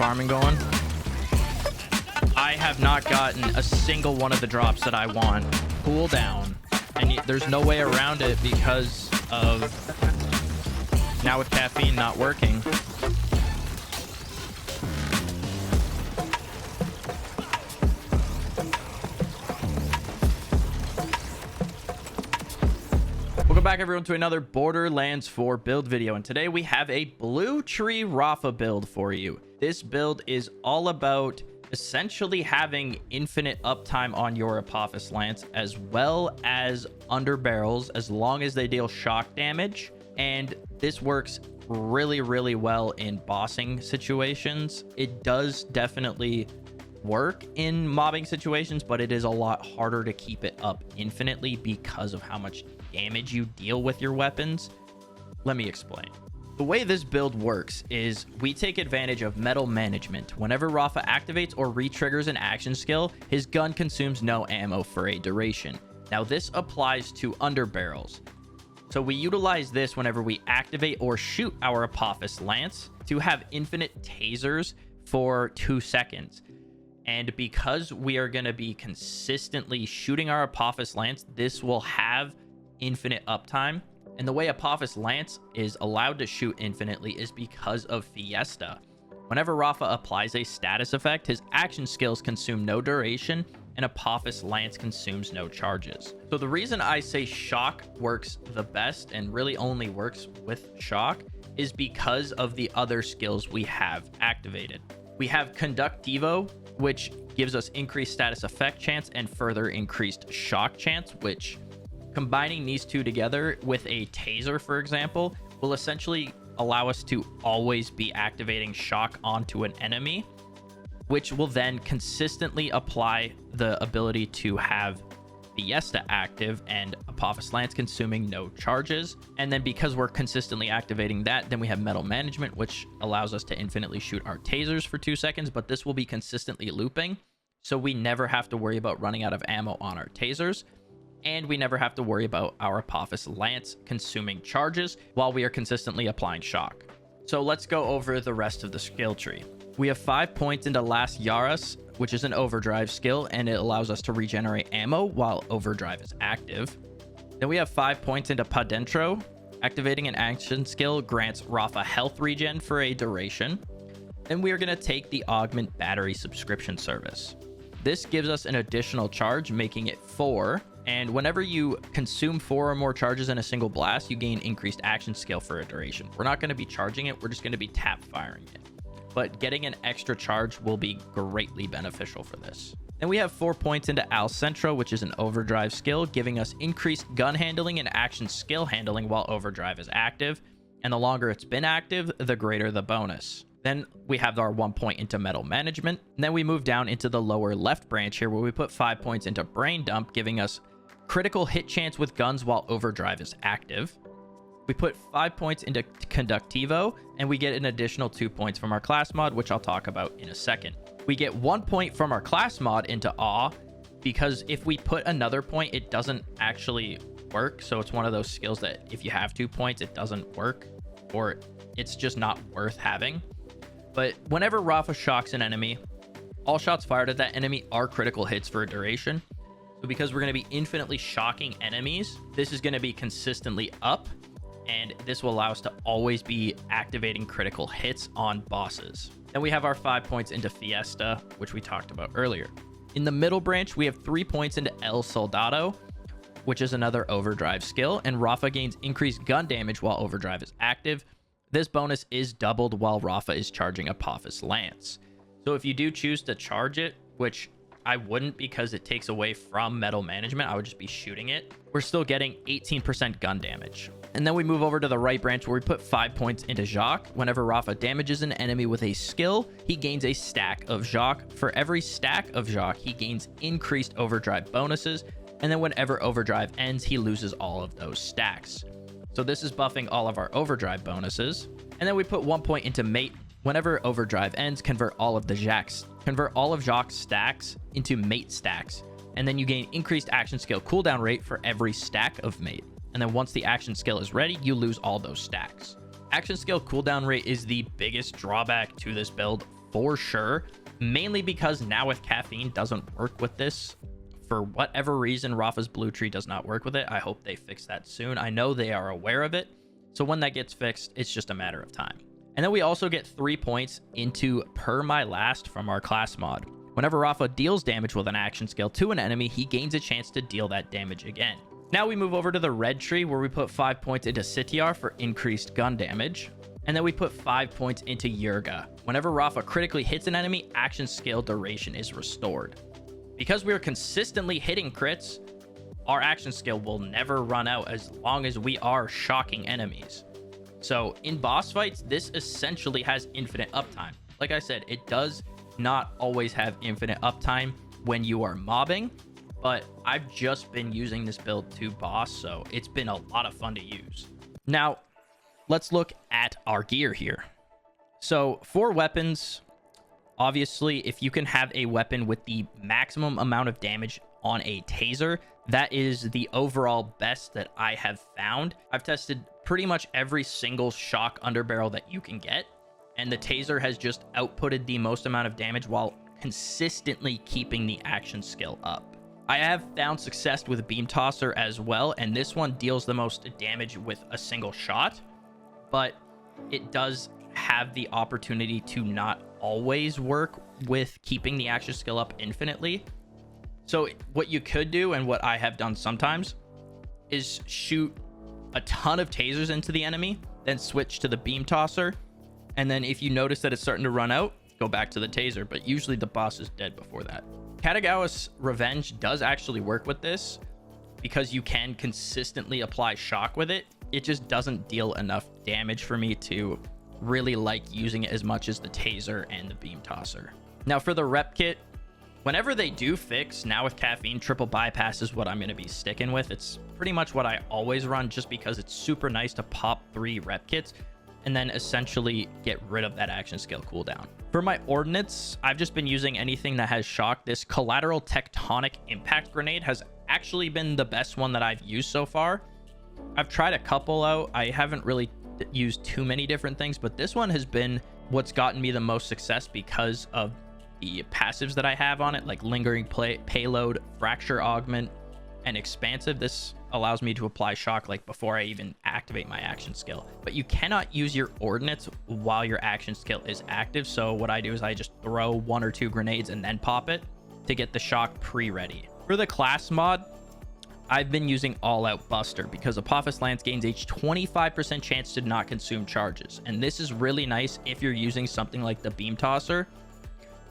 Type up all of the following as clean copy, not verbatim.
farming going. I have not gotten a single one of the drops that I want. Cool down. And there's no way around it because of now with caffeine not working. Welcome back, everyone, to another Borderlands 4 build video, and today we have a blue tree Rafa build for you. This build is all about essentially having infinite uptime on your APOPHIS Lance, as well as under barrels, as long as they deal shock damage. And this works really well in bossing situations. It does definitely work in mobbing situations, but it is a lot harder to keep it up infinitely because of how much damage you deal with your weapons. Let me explain. The way this build works is we take advantage of metal management. Whenever Rafa activates or re-triggers an action skill, his gun consumes no ammo for a duration. Now this applies to underbarrels. So we utilize this whenever we activate or shoot our APOPHIS Lance to have infinite tasers for 2 seconds. And because we are going to be consistently shooting our APOPHIS Lance, this will have infinite uptime. And the way APOPHIS Lance is allowed to shoot infinitely is because of Fiesta. Whenever Rafa applies a status effect, his action skills consume no duration, and APOPHIS Lance consumes no charges. So the reason I say shock works the best and really only works with shock is because of the other skills we have activated. We have Conductivo, which gives us increased status effect chance and further increased shock chance, which combining these two together with a taser, for example, will essentially allow us to always be activating shock onto an enemy, which will then consistently apply the ability to have Fiesta active and APOPHIS Lance consuming no charges. And then because we're consistently activating that, then we have metal management, which allows us to infinitely shoot our tasers for 2 seconds, but this will be consistently looping. So we never have to worry about running out of ammo on our tasers. And we never have to worry about our APOPHIS Lance consuming charges while we are consistently applying shock. So let's go over the rest of the skill tree. We have 5 points into Las Yaras, which is an overdrive skill, and it allows us to regenerate ammo while overdrive is active. Then we have 5 points into Pa Dentro. Activating an action skill grants Rafa health regen for a duration. Then we are going to take the Augment Battery subscription service. This gives us an additional charge, making it 4. And whenever you consume 4 or more charges in a single blast, you gain increased action skill for a duration. We're not going to be charging it. We're just going to be tap firing it. But getting an extra charge will be greatly beneficial for this. Then we have 4 points into Al Centro, which is an overdrive skill, giving us increased gun handling and action skill handling while overdrive is active. And the longer it's been active, the greater the bonus. Then we have our 1 point into metal management. And then we move down into the lower left branch here, where we put 5 points into brain dump, giving us critical hit chance with guns while overdrive is active. We put 5 points into Conductivo, and we get an additional 2 points from our class mod, which I'll talk about in a second. We get 1 point from our class mod into Awe, because if we put another point, it doesn't actually work. So it's one of those skills that if you have 2 points, it doesn't work, or it's just not worth having. But whenever Rafa shocks an enemy, all shots fired at that enemy are critical hits for a duration. So because we're going to be infinitely shocking enemies, this is going to be consistently up. And this will allow us to always be activating critical hits on bosses. Then we have our 5 points into Fiesta, which we talked about earlier. In the middle branch, we have 3 points into El Soldado, which is another overdrive skill, and Rafa gains increased gun damage while overdrive is active. This bonus is doubled while Rafa is charging APOPHIS Lance. So if you do choose to charge it, which I wouldn't because it takes away from metal management, I would just be shooting it, we're still getting 18% gun damage. And then we move over to the right branch where we put 5 points into Jacques. Whenever Rafa damages an enemy with a skill, he gains a stack of Jacques. For every stack of Jacques, he gains increased overdrive bonuses. And then whenever overdrive ends, he loses all of those stacks. So this is buffing all of our overdrive bonuses. And then we put 1 point into Mate. Whenever overdrive ends, convert all of Jacques' stacks into Mate stacks. And then you gain increased action skill cooldown rate for every stack of Mate. And then once the action skill is ready, you lose all those stacks. Action skill cooldown rate is the biggest drawback to this build for sure, mainly because now with caffeine doesn't work with this. For whatever reason, Rafa's blue tree does not work with it. I hope they fix that soon. I know they are aware of it. So when that gets fixed, it's just a matter of time. And then we also get 3 points into Per My Last from our class mod. Whenever Rafa deals damage with an action skill to an enemy, he gains a chance to deal that damage again. Now we move over to the red tree where we put 5 points into Sitiar for increased gun damage. And then we put 5 points into Yurga. Whenever Rafa critically hits an enemy, action skill duration is restored. Because we are consistently hitting crits, our action skill will never run out as long as we are shocking enemies. So in boss fights, this essentially has infinite uptime. Like I said, it does not always have infinite uptime when you are mobbing, but I've just been using this build to boss, so it's been a lot of fun to use. Now, let's look at our gear here. So for weapons, obviously, if you can have a weapon with the maximum amount of damage on a taser, that is the overall best that I have found. I've tested pretty much every single shock underbarrel that you can get, and the taser has just outputted the most amount of damage while consistently keeping the action skill up. I have found success with Beam Tosser as well, and this one deals the most damage with a single shot, but it does have the opportunity to not always work with keeping the action skill up infinitely. So what you could do, and what I have done sometimes, is shoot a ton of tasers into the enemy, then switch to the Beam Tosser, and then if you notice that it's starting to run out, go back to the taser, but usually the boss is dead before that. Katagawa's Revenge does actually work with this because you can consistently apply shock with it. It just doesn't deal enough damage for me to really like using it as much as the taser and the Beam Tosser. Now for the rep kit, whenever they do fix, now with caffeine, triple bypass is what I'm going to be sticking with. It's pretty much what I always run just because it's super nice to pop 3 rep kits and then essentially get rid of that action skill cooldown. For my ordnance, I've just been using anything that has shock. This collateral tectonic impact grenade has actually been the best one that I've used so far. I've tried a couple out. I haven't really used too many different things, but this one has been what's gotten me the most success because of the passives that I have on it, like lingering payload, fracture augment, and expansive. This allows me to apply shock like before I even activate my action skill, but you cannot use your ordnance while your action skill is active. So what I do is I just throw 1 or 2 grenades and then pop it to get the shock pre-ready. For the class mod, I've been using All Out Buster because APOPHIS Lance gains a 25% chance to not consume charges, and this is really nice if you're using something like the Beam Tosser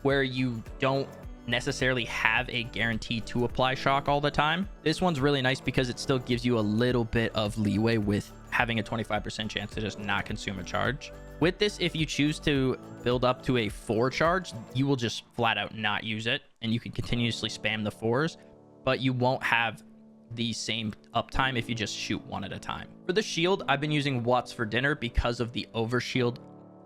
where you don't necessarily have a guarantee to apply shock all the time. This one's really nice because it still gives you a little bit of leeway with having a 25% chance to just not consume a charge. With this, if you choose to build up to a 4 charge, you will just flat out not use it, and you can continuously spam the 4s, but you won't have the same uptime if you just shoot 1 at a time. For the shield, I've been using What's for Dinner because of the overshield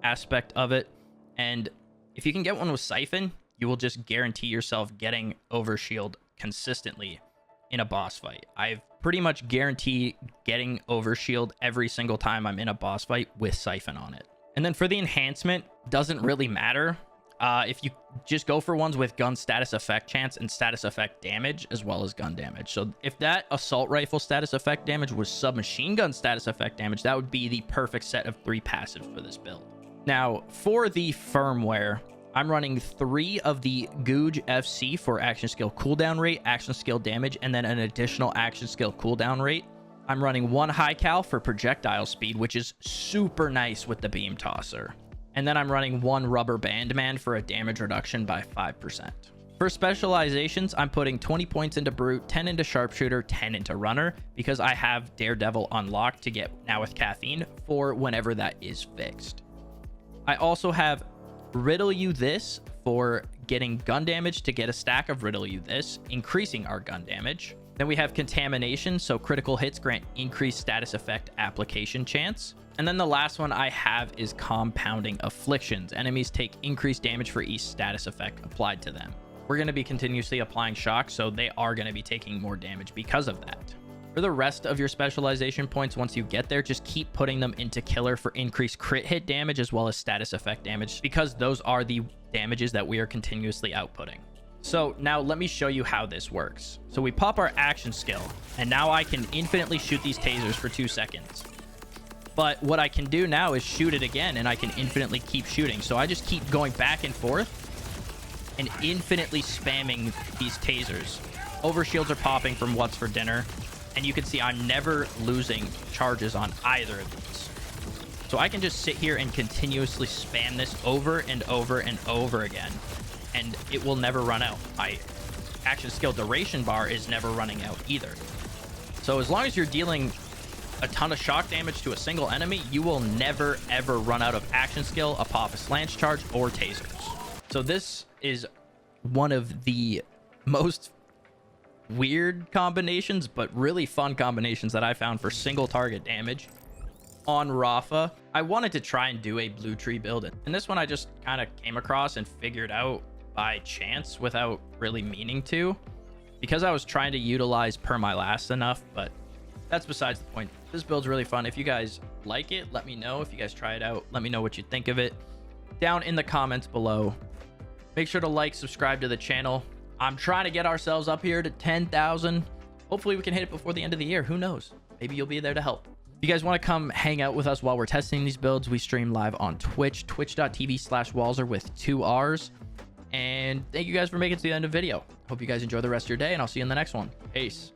aspect of it, and if you can get one with Siphon, you will just guarantee yourself getting overshield consistently in a boss fight. I've pretty much guaranteed getting overshield every single time I'm in a boss fight with Siphon on it. And then for the enhancement, doesn't really matter. If you just go for ones with gun status effect chance and status effect damage as well as gun damage. So if that assault rifle status effect damage was submachine gun status effect damage, that would be the perfect set of 3 passives for this build. Now for the firmware, I'm running 3 of the Googe FC for action skill cooldown rate, action skill damage, and then an additional action skill cooldown rate. I'm running 1 high cal for projectile speed, which is super nice with the Beam Tosser. And then I'm running 1 rubber bandman for a damage reduction by 5%. For specializations, I'm putting 20 points into brute, 10 into sharpshooter, 10 into runner, because I have Daredevil unlocked to get now with caffeine for whenever that is fixed. I also have Riddle You This for getting gun damage to get a stack of Riddle You This, increasing our gun damage. Then we have Contamination, so critical hits grant increased status effect application chance. And then the last one I have is Compounding Afflictions. Enemies take increased damage for each status effect applied to them. We're going to be continuously applying shock, so they are going to be taking more damage because of that. For the rest of your specialization points, once you get there, just keep putting them into killer for increased crit hit damage as well as status effect damage, because those are the damages that we are continuously outputting. So now let me show you how this works. So we pop our action skill, and now I can infinitely shoot these tasers for 2 seconds. But what I can do now is shoot it again, and I can infinitely keep shooting. So I just keep going back and forth and infinitely spamming these tasers. Overshields are popping from What's for Dinner. And you can see I'm never losing charges on either of these. So I can just sit here and continuously spam this over and over and over again. And it will never run out. My action skill duration bar is never running out either. So as long as you're dealing a ton of shock damage to a single enemy, you will never ever run out of action skill, APOPHIS lance charge, or tasers. So this is one of the most weird combinations, but really fun combinations that I found for single target damage on Rafa. I wanted to try and do a blue tree build, and this one I just kind of came across and figured out by chance without really meaning to, because I was trying to utilize perma-last enough. But that's besides the point. This build's really fun. If you guys like it, let me know. If you guys try it out, let me know what you think of it down in the comments below. Make sure to like, subscribe to the channel. I'm trying to get ourselves up here to 10,000. Hopefully we can hit it before the end of the year. Who knows? Maybe you'll be there to help. If you guys want to come hang out with us while we're testing these builds, we stream live on Twitch, twitch.tv/Walzer with 2 R's. And thank you guys for making it to the end of the video. Hope you guys enjoy the rest of your day, and I'll see you in the next one. Peace.